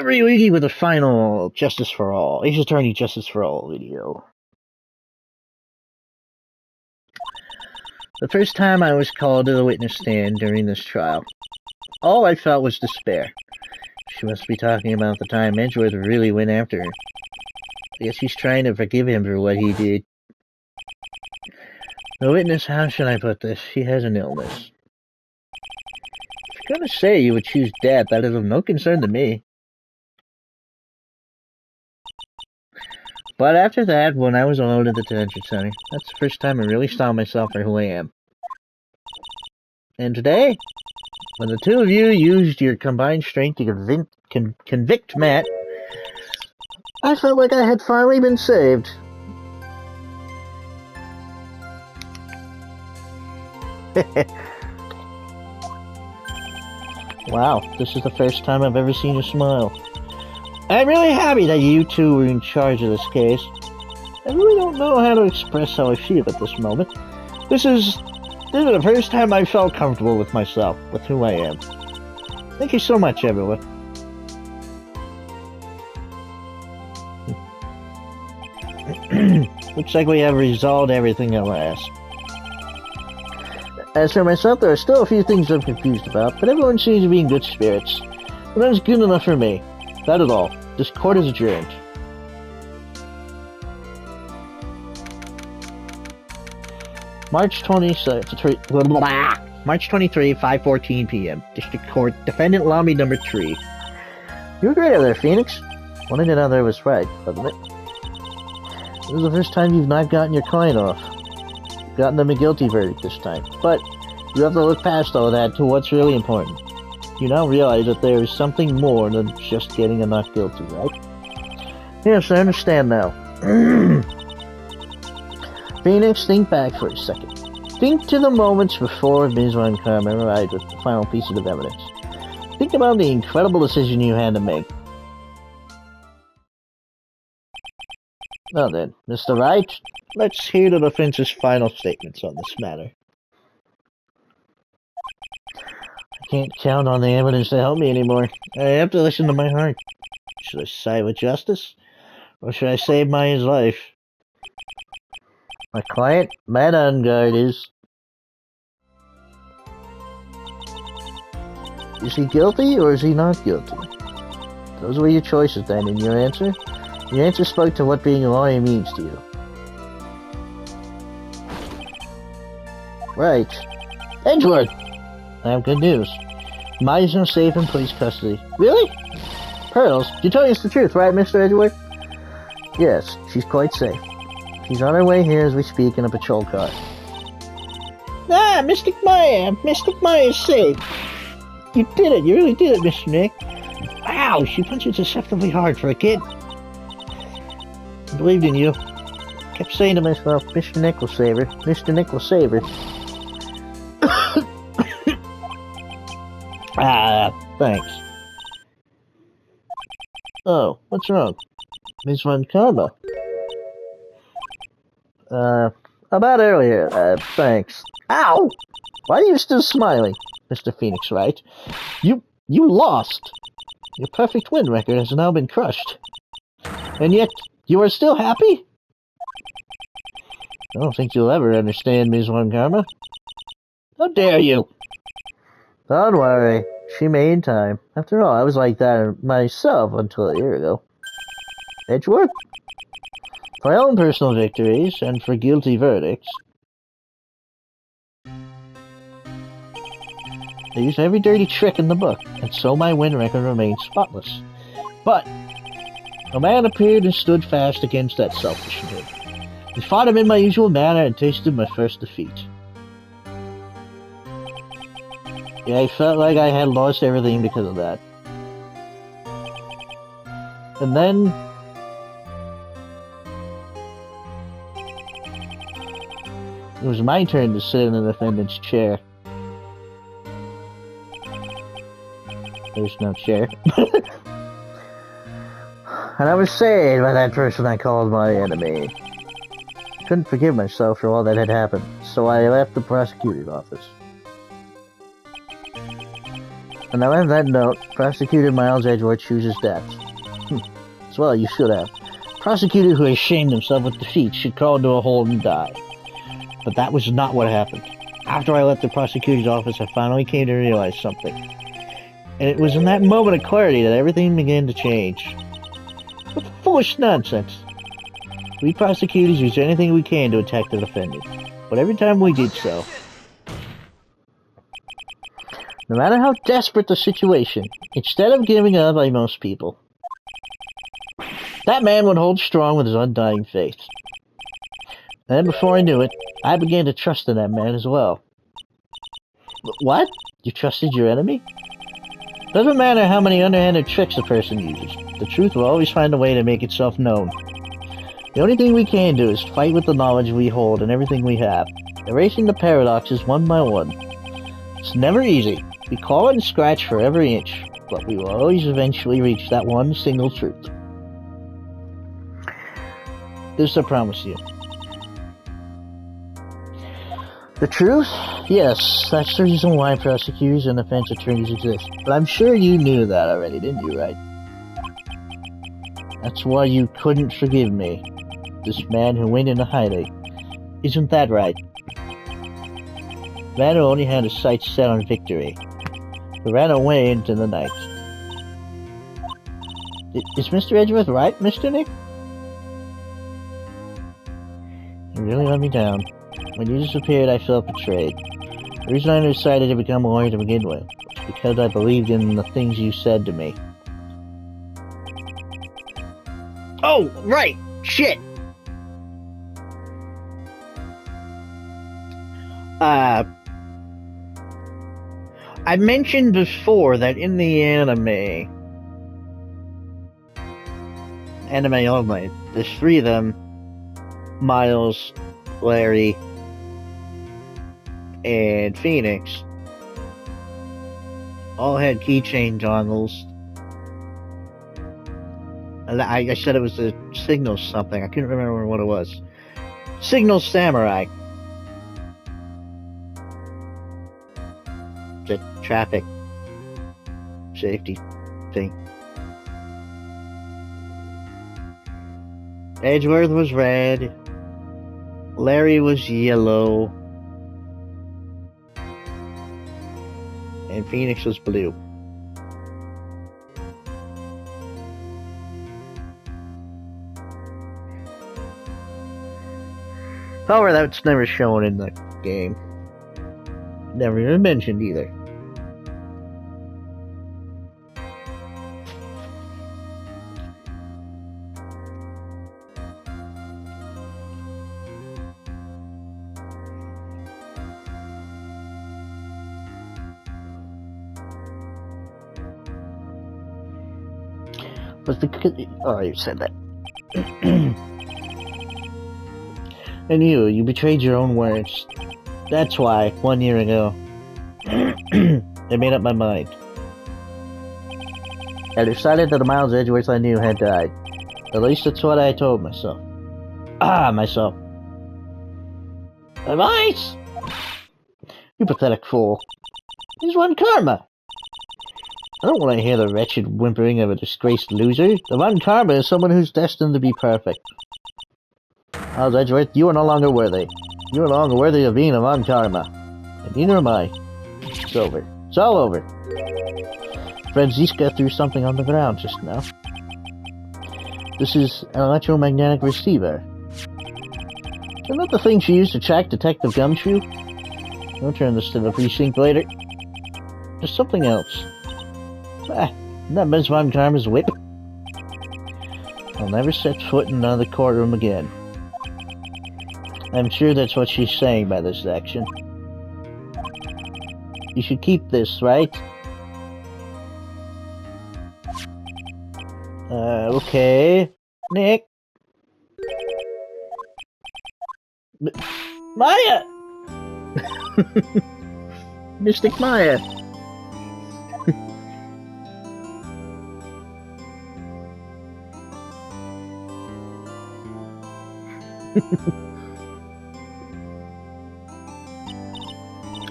every week with a final Justice for All, Ace Attorney Justice for All video. The first time I was called to the witness stand during this trial, all I felt was despair. She must be talking about the time Edgeworth really went after her. I guess she's trying to forgive him for what he did. The witness, how should I put this? She has an illness. If you're gonna say you would choose death, that is of no concern to me. But after that, when I was alone at the detention center, that's the first time I really saw myself for who I am. And today, when the two of you used your combined strength to convict Matt, I felt like I had finally been saved. Wow, this is the first time I've ever seen you smile. I'm really happy that you two were in charge of this case. I really don't know how to express how I feel at this moment. This is the first time I felt comfortable with myself, with who I am. Thank you so much, everyone. Looks like we have resolved everything at last. As for myself, there are still a few things I'm confused about, but everyone seems to be in good spirits. But that's good enough for me. That is all. This court is adjourned. March 23, 5:14 p.m. District Court, Defendant Lobby Number 3. You were great over there, Phoenix. Wanting to know there was right, wasn't it? This is the first time you've not gotten your client off. You've gotten them a guilty verdict this time. But you have to look past all that to what's really important. You now realize that there is something more than just getting a not guilty, right? Yes, I understand now. Phoenix, think back for a second. Think to the moments before Ms. Von Karma arrived with the final piece of evidence. Think about the incredible decision you had to make. Well then, Mr. Wright, let's hear the defense's final statements on this matter. I can't count on the evidence to help me anymore. I have to listen to my heart. Should I side with justice? Or should I save his life? My client, Matt Ungard, is he guilty or is he not guilty? Those were your choices then, and your answer? Your answer spoke to what being a lawyer means to you. Right. Edgeworth! I have good news. Maya's now safe in police custody. Really? Pearls, you're telling us the truth, right, Mr. Edgeworth? Yes, she's quite safe. She's on her way here as we speak in a patrol car. Ah, Mystic Maya! Mystic Maya's safe! You did it! You really did it, Mr. Nick! Wow, she punches deceptively hard for a kid! I believed in you. Kept saying to myself, Mr. Nick will save her. Mr. Nick will save her. Thanks. Oh, what's wrong? Ms. Von Karma. About earlier, thanks. Ow! Why are you still smiling, Mr. Phoenix Wright? You lost! Your perfect win record has now been crushed. And yet, you are still happy? I don't think you'll ever understand, Ms. Von Karma. How dare you? Don't worry. She made time. After all, I was like that myself until a year ago. Edgeworth? For my own personal victories, and for guilty verdicts, I used every dirty trick in the book, and so my win record remains spotless. But a man appeared and stood fast against that selfishness. I fought him in my usual manner and tasted my first defeat. Yeah, I felt like I had lost everything because of that. And then it was my turn to sit in the defendant's chair. There's no chair. And I was saved by that person I called my enemy. I couldn't forgive myself for all that had happened, so I left the prosecutor's office. And I read that note. Prosecutor Miles Edgeworth chooses death. Well, you should have. Prosecutor who has shamed himself with defeat should crawl into a hole and die. But that was not what happened. After I left the prosecutor's office, I finally came to realize something. And it was in that moment of clarity that everything began to change. What foolish nonsense! We prosecutors use anything we can to attack the defendant. But every time we did so, no matter how desperate the situation, instead of giving up like most people, that man would hold strong with his undying faith. And then before I knew it, I began to trust in that man as well. What? You trusted your enemy? Doesn't matter how many underhanded tricks a person uses, the truth will always find a way to make itself known. The only thing we can do is fight with the knowledge we hold and everything we have, erasing the paradoxes one by one. It's never easy. We claw and scratch for every inch, but we will always eventually reach that one single truth. This I promise you. The truth? Yes, that's the reason why prosecutors and defense attorneys exist. But I'm sure you knew that already, didn't you, Wright? That's why you couldn't forgive me. This man who went into hiding. Isn't that right? The man who only had his sights set on victory. Who ran away into the night. Is Mr. Edgeworth right, Mr. Nick? You really let me down. When you disappeared, I felt betrayed. The reason I decided to become a lawyer to begin with was because I believed in the things you said to me. Oh, right! Shit! I mentioned before that in the anime only, there's 3 of them, Miles, Larry, and Phoenix, all had keychain dongles. And I said it was the Signal something, I couldn't remember what it was. Signal Samurai. The traffic safety thing. Edgeworth was red. Larry was yellow. And Phoenix was blue. However, that's never shown in the game. Never even mentioned either. But oh, you said that. And you betrayed your own words. That's why, 1 year ago, I made up my mind. I decided that the Miles Edgeworth I knew had died. At least that's what I told myself. Myself. Advice! You pathetic fool. He's one karma. I don't want to hear the wretched whimpering of a disgraced loser. The one karma is someone who's destined to be perfect. Miles Edgeworth, you are no longer worthy. You are no longer worthy of being a Von Karma. And neither am I. It's over. It's all over. Franziska threw something on the ground just now. This is an electromagnetic receiver. Isn't that the thing she used to track Detective Gumshoe? I'll turn this to the precinct later. There's something else. Isn't that Ms. Von Karma's whip? I'll never set foot in another courtroom again. I'm sure that's what she's saying by this action. You should keep this, right? Okay. Nick? Maya! Mystic Maya!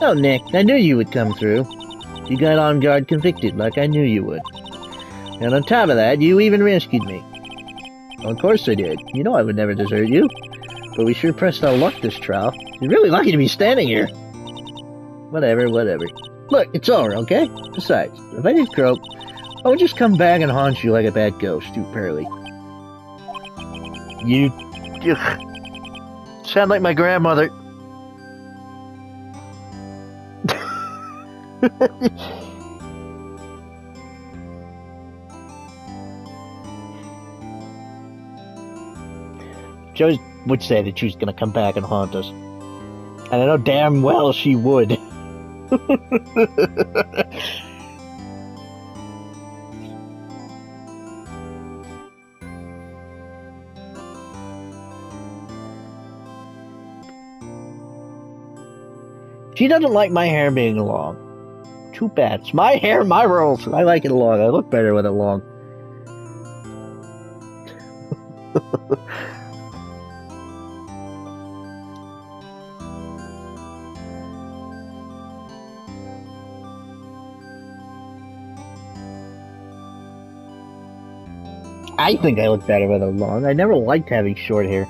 Oh, Nick, I knew you would come through. You got on guard convicted like I knew you would. And on top of that, you even rescued me. Well, of course I did. You know I would never desert you. But we sure pressed our luck this trial. You're really lucky to be standing here. Whatever. Look, it's over, okay? Besides, if I did croak, I would just come back and haunt you like a bad ghost, you Pearly. You... sound like my grandmother. Joe would say that she was gonna come back and haunt us. And I know damn well she would. She doesn't like my hair being long. Too bad. It's my hair, my rules. I like it long. I look better with it long. I think I look better with it long. I never liked having short hair.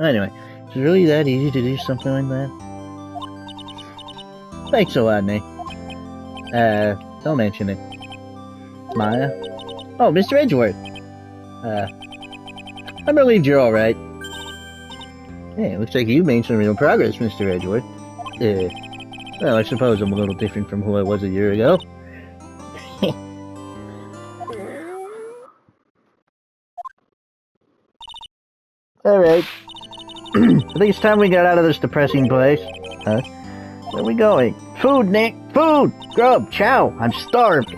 Anyway, is it really that easy to do something like that? Thanks a lot, Nick. Don't mention it. Maya? Oh, Mr. Edgeworth. I'm relieved you're alright. Hey, looks like you've made some real progress, Mr. Edgeworth. Well, I suppose I'm a little different from who I was a year ago. Alright. I think it's time we got out of this depressing place. Huh? Where are we going? Food, Nick! Food! Grub! Chow! I'm starved!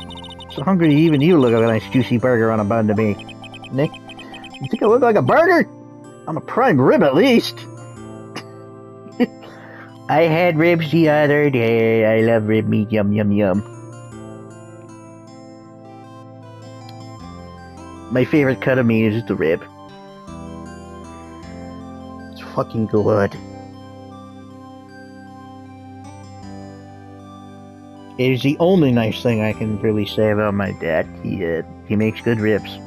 So hungry even you look like a nice juicy burger on a bun to me. Nick? You think I look like a burger? I'm a prime rib at least! I had ribs the other day. I love rib meat. Yum, yum, yum. My favorite cut of meat is the rib. Fucking good. It is the only nice thing I can really say about my dad. He makes good ribs.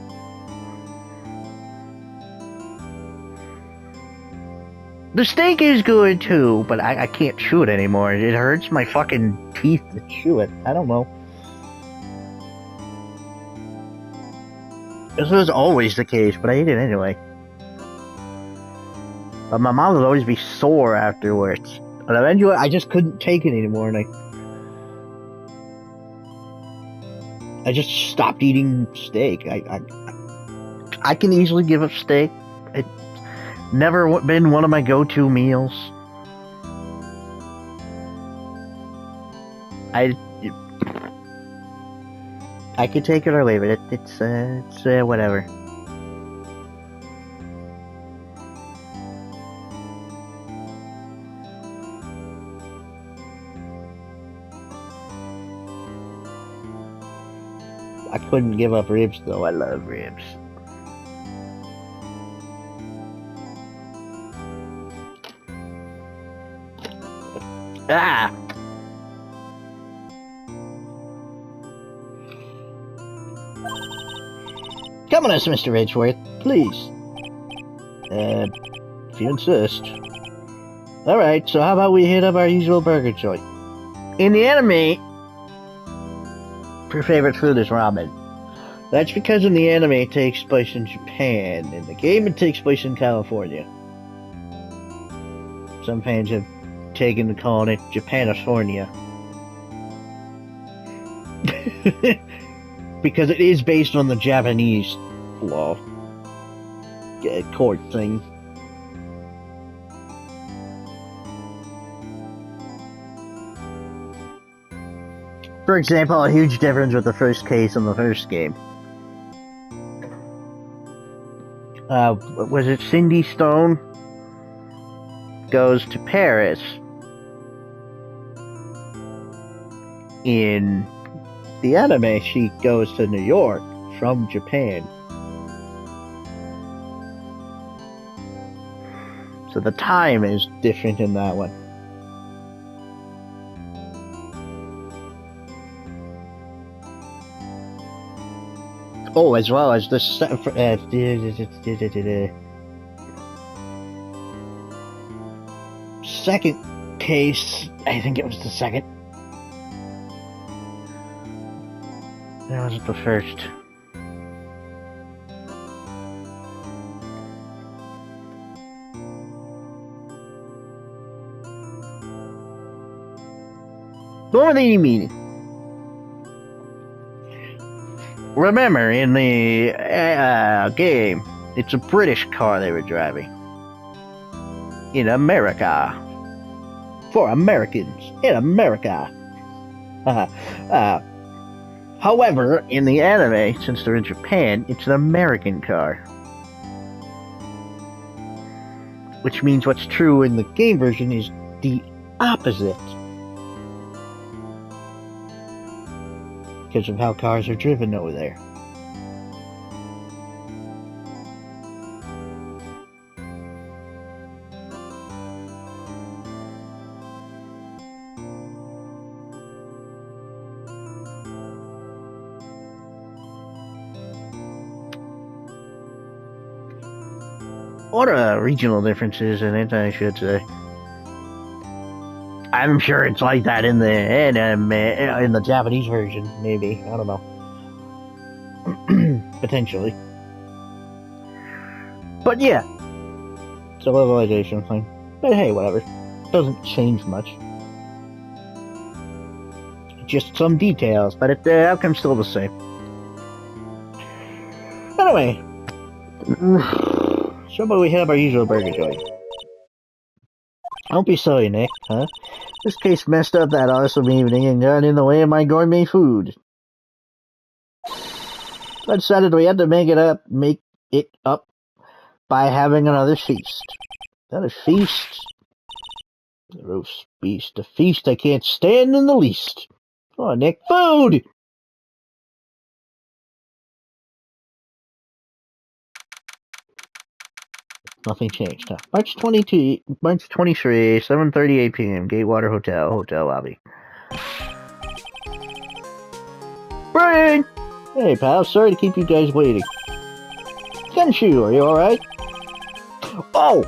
The steak is good too, but I can't chew it anymore. It hurts my fucking teeth to chew it. I don't know. This was always the case, but I eat it anyway. But my mouth would always be sore afterwards. But eventually, I just couldn't take it anymore, and I just stopped eating steak. I can easily give up steak. It's never been one of my go-to meals. I could take it or leave it. It's whatever. I couldn't give up ribs, though. I love ribs. Ah! Come on us, Mr. Edgeworth, please. If you insist. Alright, so how about we hit up our usual burger joint? In the anime, her favorite food is ramen. That's because in the anime it takes place in Japan. In the game it takes place in California. Some fans have taken to calling it Japanifornia. Because it is based on the Japanese law. Court thing. For example, a huge difference with the first case in the first game. Was it Cindy Stone goes to Paris? In the anime, she goes to New York from Japan. So the time is different in that one. Oh, as well as the second case. I think it was the second. That wasn't the first. What were they meaning? Remember, in the game, it's a British car they were driving. In America. For Americans. In America. However, in the anime, since they're in Japan, it's an American car. Which means what's true in the game version is the opposite. Because of how cars are driven over there. What are regional differences in it, I should say. I'm sure it's like that in the anime, in the Japanese version, maybe. I don't know. Potentially. But yeah. It's a levelization thing. But hey, whatever. Doesn't change much. Just some details, but the outcome's still the same. Anyway. So about we hit up our usual burger joint. Don't be silly, Nick, huh? This case messed up that awesome evening and got in the way of my gourmet food. I decided we had to make it up by having another feast. Another feast? The roast beast. A feast I can't stand in the least. Oh, Nick, food! Nothing changed, huh? March 23, 7:38 p.m. Gatewater Hotel lobby. Brian! Hey, pal, sorry to keep you guys waiting. Kenshu, are you alright? Oh!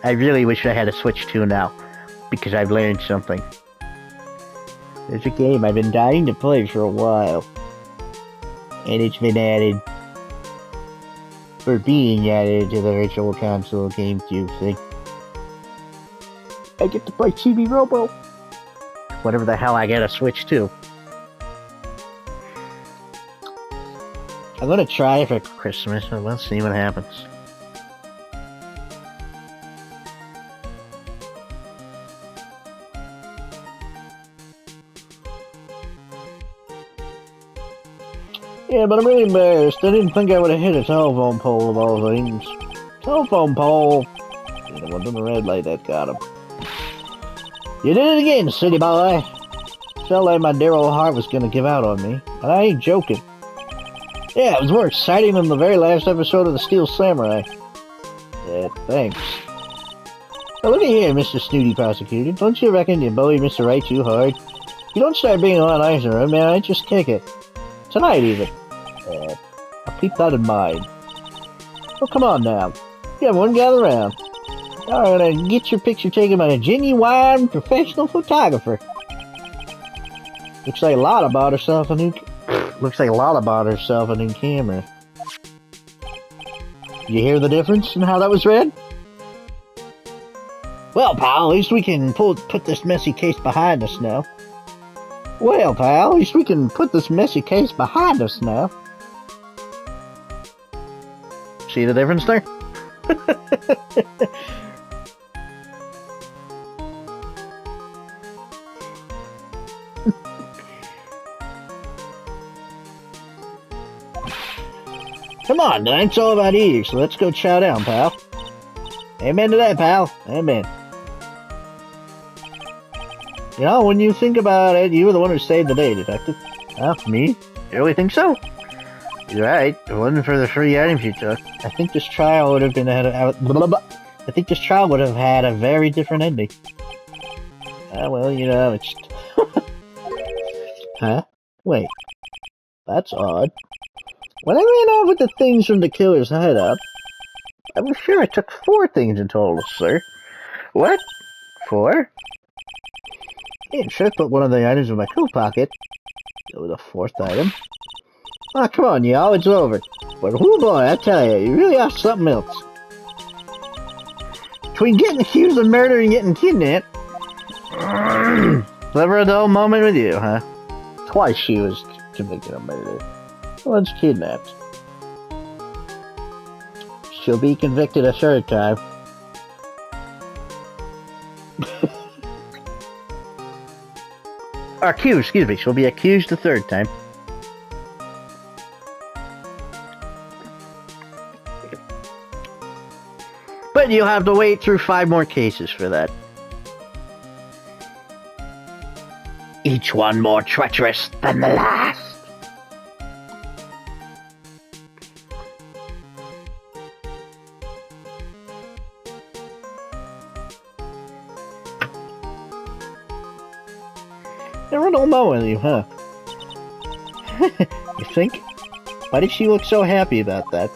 I really wish I had a Switch 2 now, because I've learned something. There's a game I've been dying to play for a while, and it's been added. For being added to the Virtual Console GameCube thing. I get to play Chibi Robo. Whatever the hell I get a Switch to. I'm gonna try it for Christmas and let's see what happens. Yeah, but I'm really embarrassed. I didn't think I would have hit a telephone pole of all things. Telephone pole! You're the one in the red light that got him. You did it again, city boy! Felt like my dear old heart was gonna give out on me. And I ain't joking. Yeah, it was more exciting than the very last episode of the Steel Samurai. Yeah, thanks. Now look at here, Mr. Snooty Prosecutor. Don't you reckon you bullied Mr. Wright too hard? You don't start being all nicer, man. I just kick it. Tonight, even. I'll keep that in mind. Well, come on now. You everyone gather around. I'm gonna get your picture taken by a genuine professional photographer. Looks like Lotta bought herself a new camera. You hear the difference in how that was read? Well, pal, at least we can put this messy case behind us now. Well, pal, at least we can put this messy case behind us now. See the difference there? Come on, tonight's all about eating, so let's go chow down, pal. Amen to that, pal. Amen. You know, when you think about it, you were the one who saved the day, Detective. Me? You really think so? You're right. If it wasn't for the free items you took, I think this trial would have been I think this trial would have had a very different ending. Well, you know, it's... Huh? Wait. That's odd. When I ran off with the things from the killer's hideout, I was sure I took 4 things in total, sir. What? 4? Yeah, sure put one of the items in my coat pocket. That was a 4th item. Ah, come on, y'all, it's over. But oh boy, I tell you really are something else. Between getting accused of murder and getting kidnapped. Clever adult moment with you, huh? Twice she was convicted of murder. Once kidnapped. She'll be convicted a 3rd time. Accused, excuse me. She'll be accused a 3rd time. But you'll have to wait through 5 more cases for that. Each one more treacherous than the last. Never don't know with you, huh? You think? Why did she look so happy about that?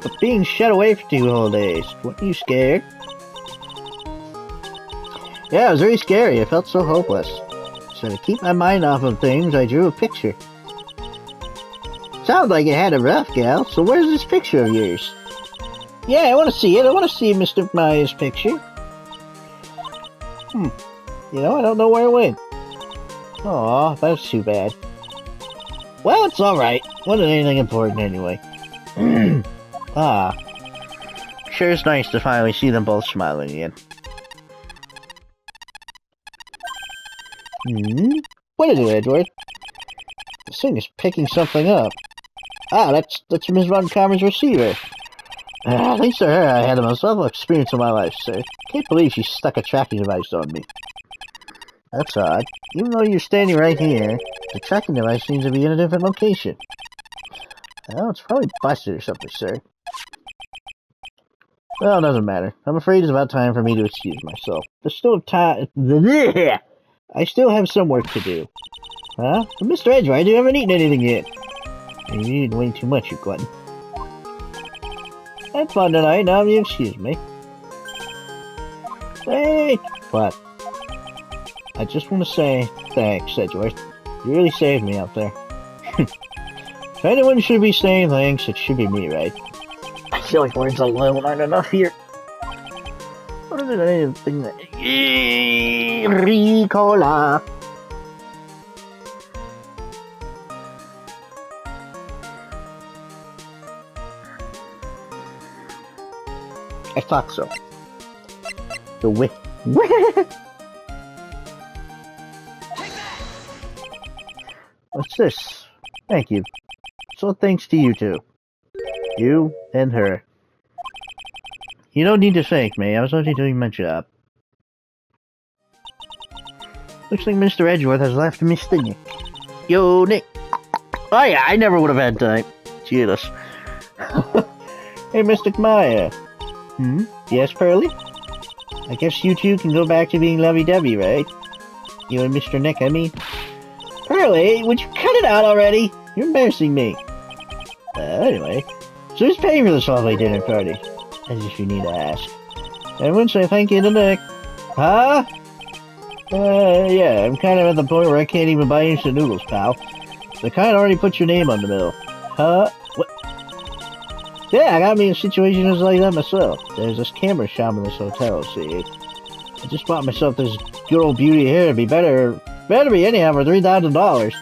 But being shut away for 2 whole days, weren't you scared? Yeah, it was very scary. I felt so hopeless. So to keep my mind off of things, I drew a picture. Sounds like you had a rough, gal. So where's this picture of yours? Yeah, I want to see it. I want to see Mr. Maya's picture. You know, I don't know where it went. Aw, that's too bad. Well, it's alright. Wasn't anything important anyway. Sure is nice to finally see them both smiling again. What is it, Edward? This thing is picking something up. That's Ms. Runcomer's receiver. Thanks to her, I had the most level experience of my life, sir. Can't believe she stuck a tracking device on me. That's odd. Even though you're standing right here, the tracking device seems to be in a different location. Oh, it's probably busted or something, sir. Well, it doesn't matter. I'm afraid it's about time for me to excuse myself. There's still time. I still have some work to do. Huh? But Mr. Edgewright, you haven't eaten anything yet. You're eating way too much, you glutton. Had fun tonight, now you excuse me. Hey! What? I just want to say thanks, Edgeworth. You really saved me out there. If anyone should be saying thanks, it should be me, right? I feel like words alone aren't enough here. What is it? Anything that... Ricola! I thought so. The whip. What's this? Thank you. So thanks to you two. You and her. You don't need to thank me. I was only doing my job. Looks like Mr. Edgeworth has left Mr. Nick. Yo, Nick. Oh yeah, I never would have had time. Jesus. Hey, Mr. Maya. Yes, Pearly? I guess you two can go back to being lovey-dovey, right? You and Mr. Nick, I mean. Pearly, would you cut it out already? You're embarrassing me. Anyway. So who's paying for this holiday dinner party? As if you need to ask. I wouldn't say thank you to Nick. Huh? Yeah, I'm kind of at the point where I can't even buy instant noodles, pal. The kind already put your name on the bill. Huh? What? Yeah, I got me in situations like that myself. There's this camera shop in this hotel, see? I just bought myself this good old beauty here. It'd be better be anyhow for $3,000.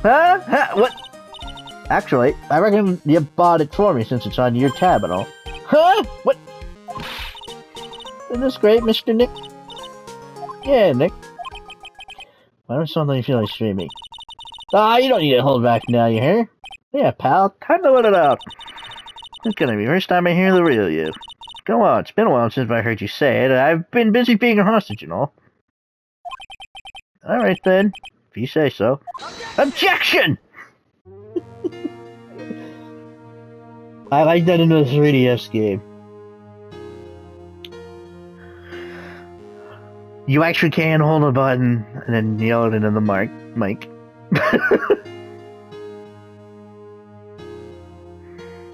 Huh? What? Actually, I reckon you bought it for me since it's on your tab and all. Huh? What? Isn't this great, Mr. Nick? Yeah, Nick. Why don't something feel like streaming? You don't need to hold back now, you hear? Yeah, pal, time to let it out. It's gonna be the first time I hear the real you. Go on, it's been a while since I heard you say it. I've been busy being a hostage and all. Alright then, if you say so. Objection! I like that in the 3DS game. You actually can hold a button and then yell it into the mic.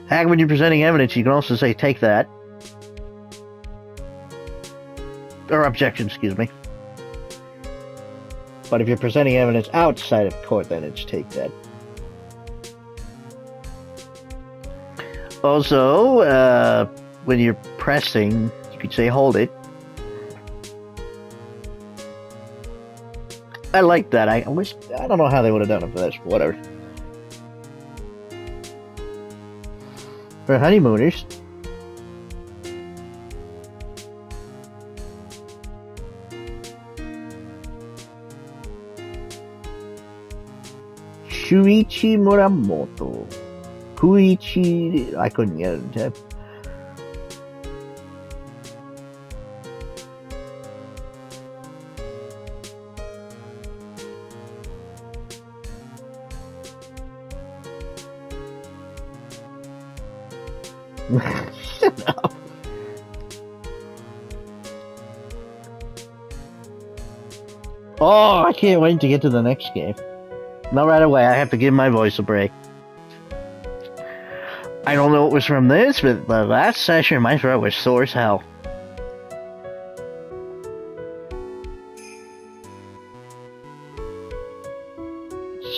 Heck, when you're presenting evidence, you can also say, take that. Or objection, excuse me. But if you're presenting evidence outside of court, then it's take that. Also, when you're pressing, you could say hold it. I like that. I don't know how they would have done it for this, but whatever. For honeymooners. Shuichi Muramoto. Kuichi... I couldn't get it in time. Shut up. Oh, I can't wait to get to the next game. Not right away, I have to give my voice a break. I don't know what was from this, but the last session my throat was sore as hell.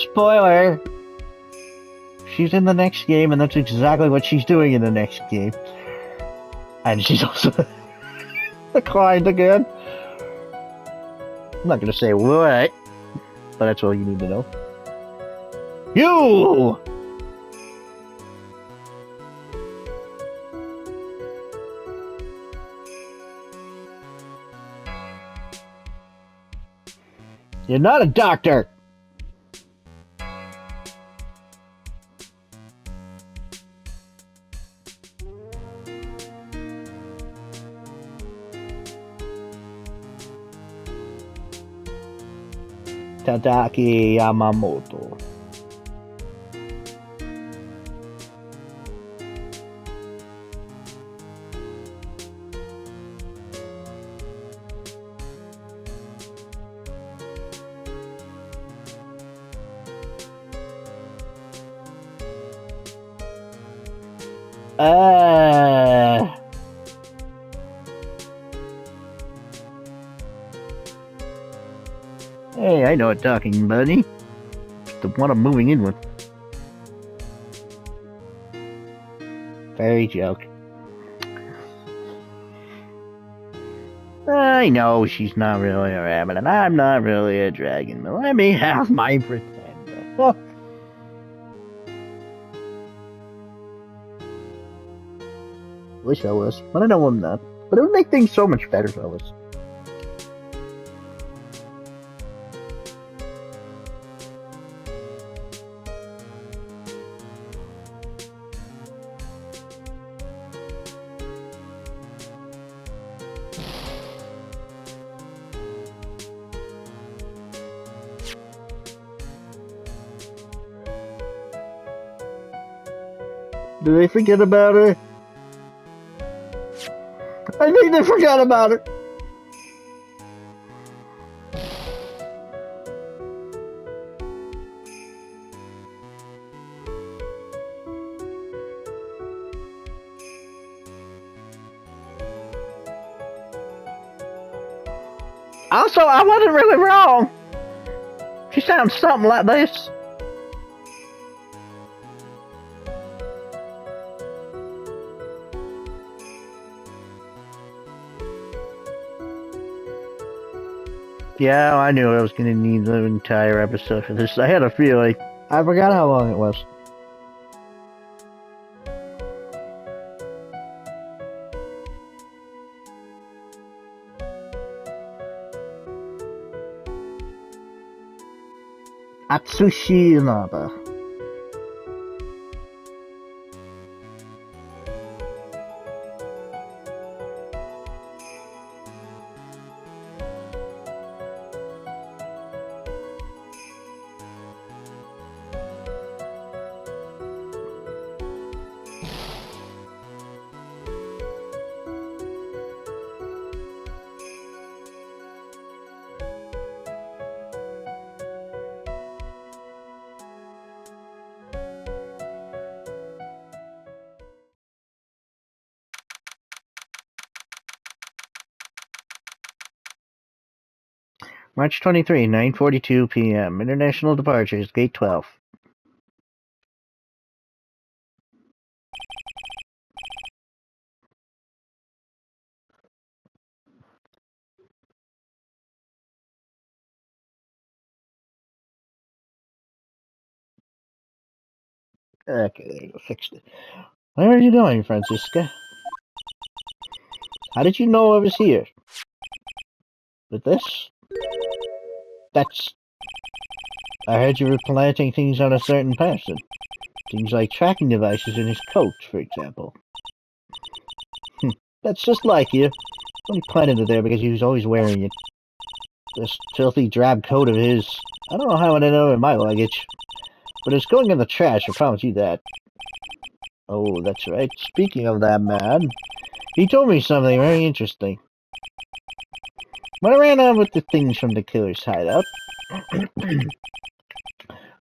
Spoiler! She's in the next game, and that's exactly what she's doing in the next game. And she's also declined again. I'm not gonna say what, but that's all you need to know. You! You're not a doctor! Tadaki Yamamoto. Hey, I know a talking buddy. The one I'm moving in with. Fairy joke. I know she's not really a rabbit, and I'm not really a dragon, but let me have my pretend. Oh. Wish I was, but I know I'm not. But it would make things so much better if I was. Did they forget about her? I think they forgot about her. Also, I wasn't really wrong. She sounds something like this. Yeah, I knew I was going to need the entire episode for this. I had a feeling. I forgot how long it was. Atsushi Inaba. March 23, 9:42 p.m. International departures, Gate 12. Okay, I fixed it. Where are you going, Francisca? How did you know I was here? With this? That's... I heard you were planting things on a certain person. Things like tracking devices in his coat, for example. That's just like you. Only planted it there because he was always wearing it. This filthy drab coat of his. I don't know how it ended up in my luggage. But it's going in the trash, I promise you that. Oh, that's right. Speaking of that man, he told me something very interesting. When I ran out with the things from the killer's hideout,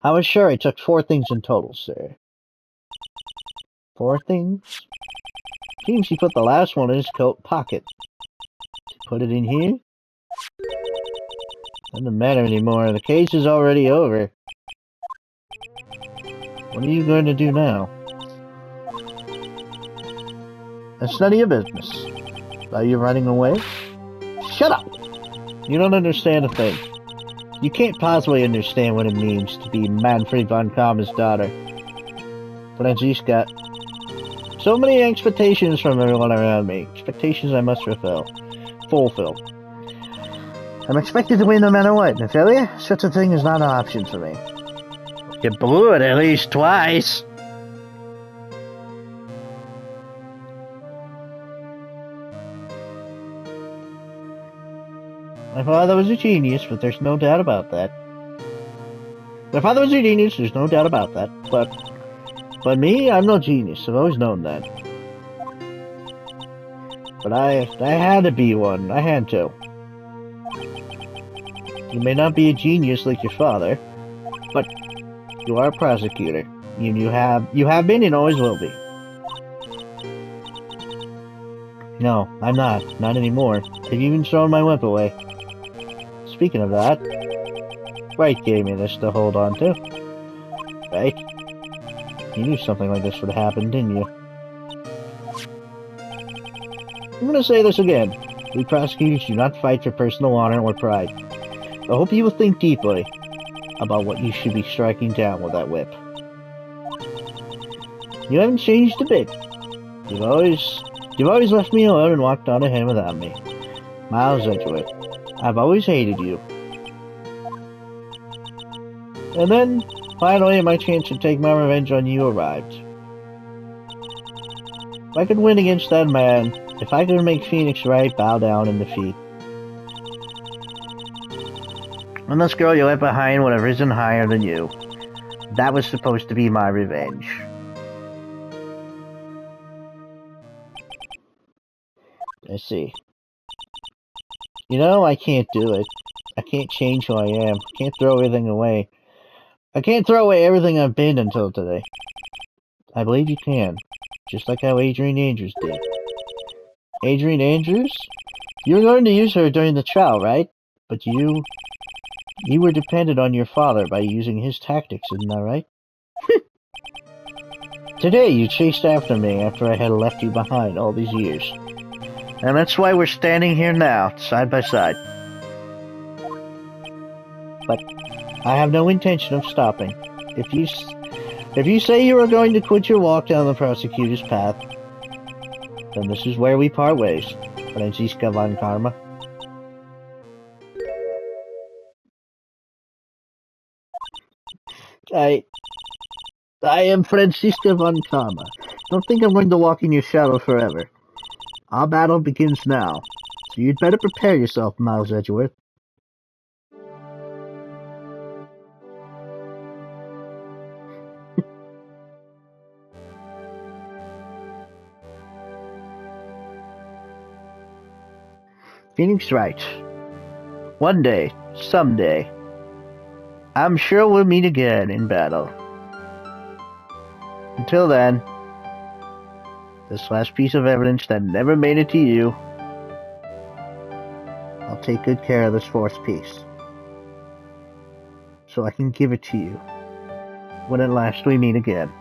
I was sure I took 4 things in total, sir. 4 things? Seems he put the last one in his coat pocket. Put it in here? Doesn't matter anymore. The case is already over. What are you going to do now? That's none of your business. Are you running away? Shut up! You don't understand a thing. You can't possibly understand what it means to be Manfred von Kammer's daughter. Franziska. So many expectations from everyone around me. Expectations I must fulfill. I'm expected to win no matter what, and failure? Such a thing is not an option for me. You blew it at least twice. My father was a genius, but there's no doubt about that. But me, I'm no genius. I've always known that. But I had to be one. I had to. You may not be a genius like your father, but you are a prosecutor. You have been and always will be. No, I'm not. Not anymore. They've even thrown my whip away. Speaking of that, Wright gave me this to hold on to. Right? You knew something like this would happen, didn't you? I'm gonna say this again. We prosecutors do not fight for personal honor or pride. I hope you will think deeply about what you should be striking down with that whip. You haven't changed a bit. You've always left me alone and walked on ahead without me. Miles Edgeworth, I've always hated you. And then, finally, my chance to take my revenge on you arrived. If I could win against that man, if I could make Phoenix Wright bow down in defeat. And this girl you left behind would have risen higher than you. That was supposed to be my revenge. I see. You know, I can't do it. I can't change who I am. I can't throw everything away. I can't throw away everything I've been until today. I believe you can. Just like how Adrian Andrews did. Adrian Andrews? You were going to use her during the trial, right? But you were dependent on your father by using his tactics, isn't that right? Today you chased after me after I had left you behind all these years. And that's why we're standing here now, side by side. But I have no intention of stopping. If you say you are going to quit your walk down the prosecutor's path, then this is where we part ways, Franziska von Karma. I am Franziska von Karma. Don't think I'm going to walk in your shadow forever. Our battle begins now, so you'd better prepare yourself, Miles Edgeworth. Phoenix Wright. One day, someday, I'm sure we'll meet again in battle. Until then, this last piece of evidence that never made it to you, I'll take good care of this 4th piece. so I can give it to you when at last we meet again.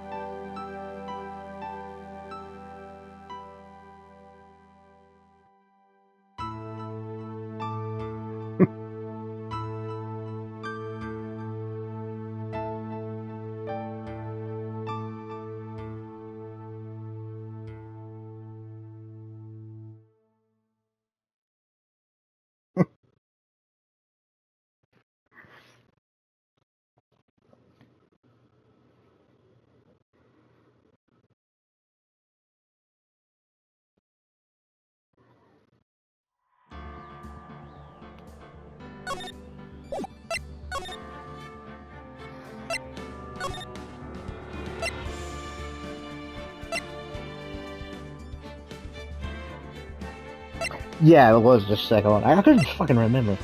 Yeah, it was the second one. I couldn't fucking remember.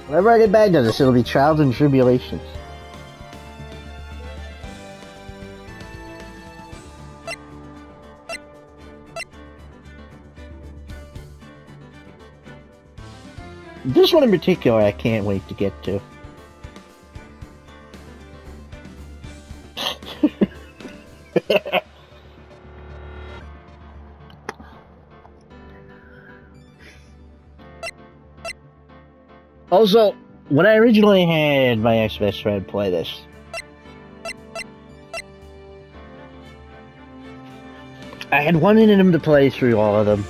Whenever I get back to this, it'll be trials and tribulations. This one in particular, I can't wait to get to. Also, when I originally had my ex-best friend play this, I had wanted him to play through all of them.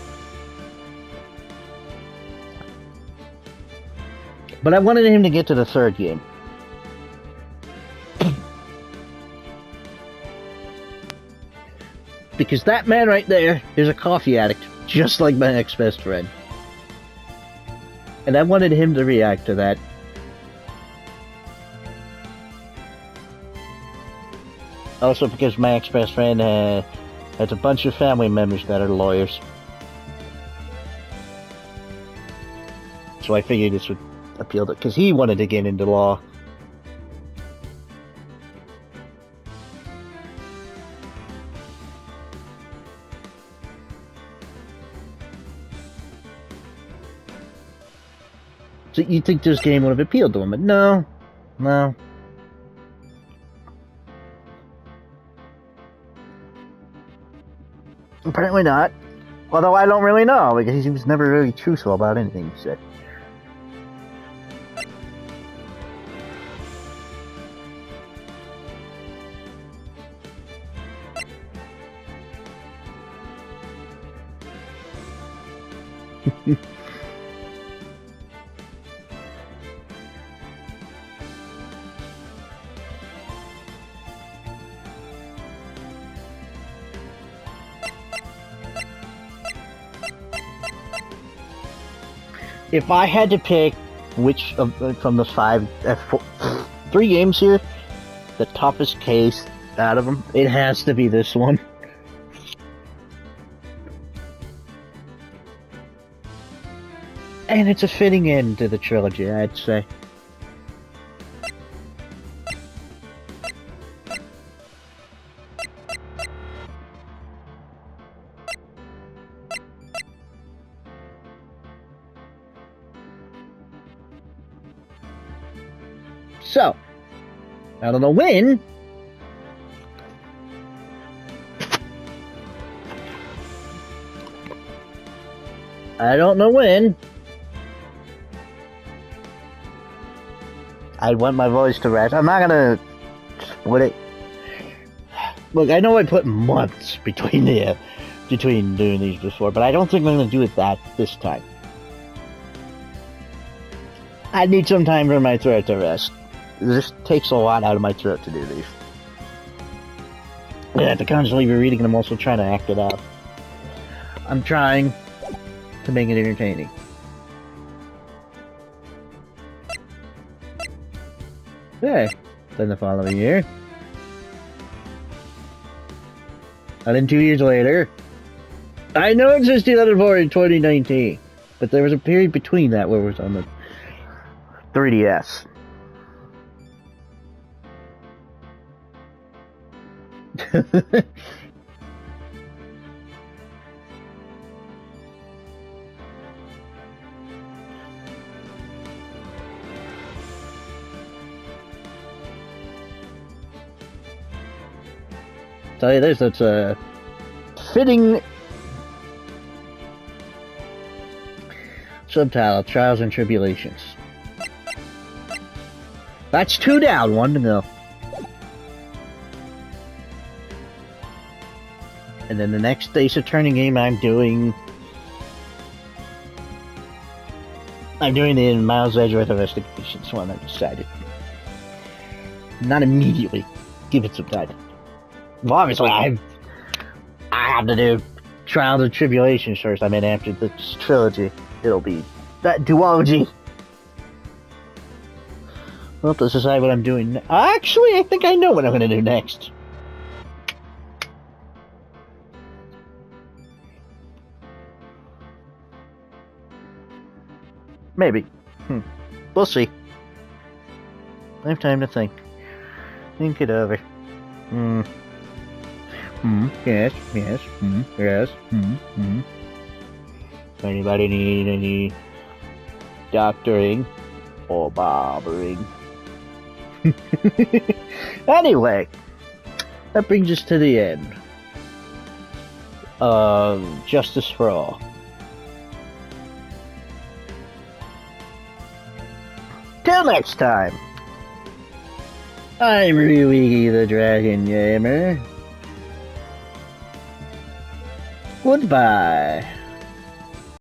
But I wanted him to get to the third game. Because that man right there is a coffee addict, just like my ex-best friend. And I wanted him to react to that. Also because my ex-best friend has a bunch of family members that are lawyers. So I figured this would appeal to, because he wanted to get into law. So you think this game would have appealed to him, but no. Apparently not. Although I don't really know, because he was never really truthful about anything he said. If I had to pick which of from the three games here, the toughest case out of them, it has to be this one. And it's a fitting end to the trilogy, I'd say. So, I don't know when. I don't know when. I want my voice to rest. I'm not gonna split it. Look, I know I put months between doing these before, but I don't think I'm gonna do it this time. I need some time for my throat to rest. This takes a lot out of my throat to do these. I have to constantly be reading, and I'm also trying to act it out. I'm trying to make it entertaining. Okay, then the following year. And then 2 years later. I know it says 2004 in 2019, but there was a period between that where it was on the 3DS. Tell you this, that's a fitting subtitle, Trials and Tribulations. That's 2 down, 1 to go. And then the next Ace Attorney game I'm doing the Miles Edgeworth Investigations one, I decided. Not immediately. Give it some time. Well, obviously, I have to do Trials and Tribulations first. I mean, after this trilogy, it'll be that duology. I'll have to decide what I'm doing. Actually, I think I know what I'm going to do next. Maybe. We'll see. I have time to think. Think it over. Yes. Yes. Anybody need any doctoring or barbering? Anyway, that brings us to the end of Justice for All. Till next time, I'm Ryuigi the Dragon Gamer. Goodbye.